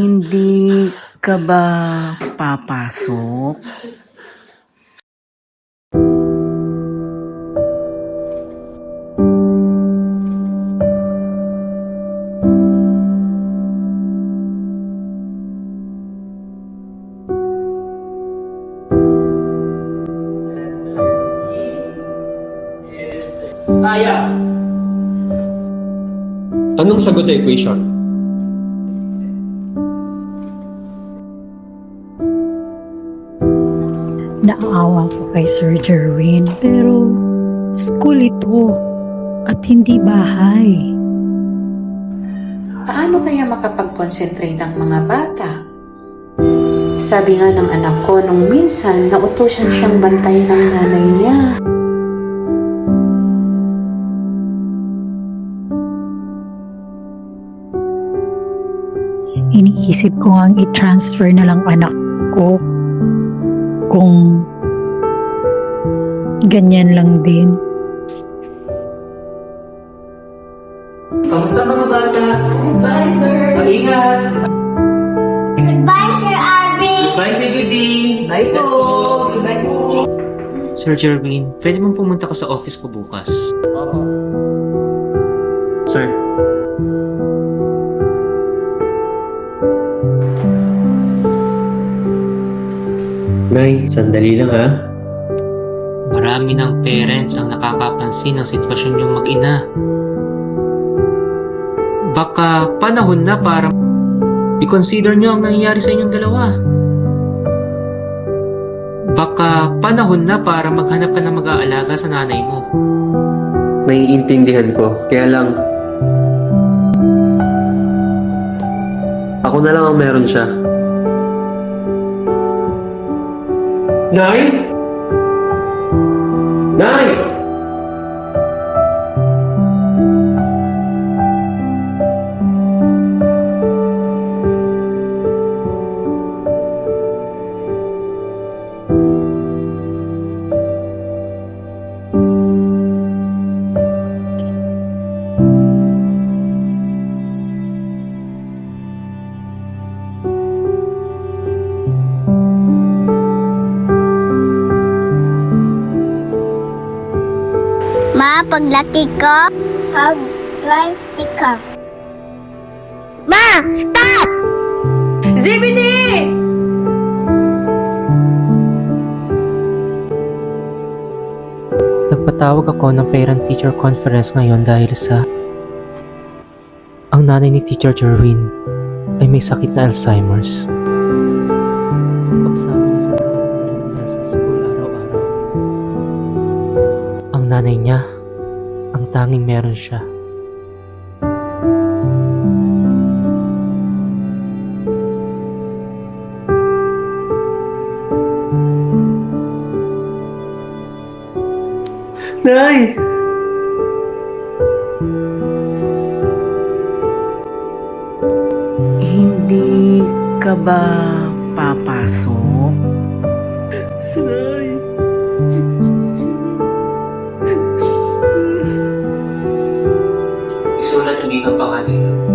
Hindi ka ba papasok? Kaya. Anong sagot sa equation? Naaawa ko kay Sir Jerwin, pero school ito at hindi bahay. Paano kaya makapag-concentrate ang mga bata? Sabi nga ng anak ko nung minsan nautusan siyang bantayan ng nanay niya. Iniisip ko ang i-transfer na lang anak ko kung ganyan lang din. Kamusta mga bata? Bye, sir. Mag-ingat! Goodbye, Sir Abby. Bye, Sir Goody! Bye po. Bye po. Sir Jerwin, pwede mong pumunta ka sa office ko bukas. Sir. Nay, sandali lang ha. Marami ng parents ang nakakapansin ng sitwasyon niyong mag-ina. Baka panahon na para i-consider niyo ang nangyayari sa inyong dalawa. Baka panahon na para maghanap ka ng mag-aalaga sa nanay mo. Naiintindihan ko, kaya lang ako na lang ang meron siya. Nay! Nay! Ma, paglaki ko, mag-drive ka. Ma, stop! ZBD! Nagpatawag ako ng parent-teacher conference ngayon dahil sa ang nanay ni Teacher Jerwin ay may sakit na Alzheimer's. Pagsama niya sa sa school araw-araw, ang nanay niya ang tanging meron siya. Nay! Hindi ka ba papasok? Nay! Isulat niyo dito ang pangalan niyo.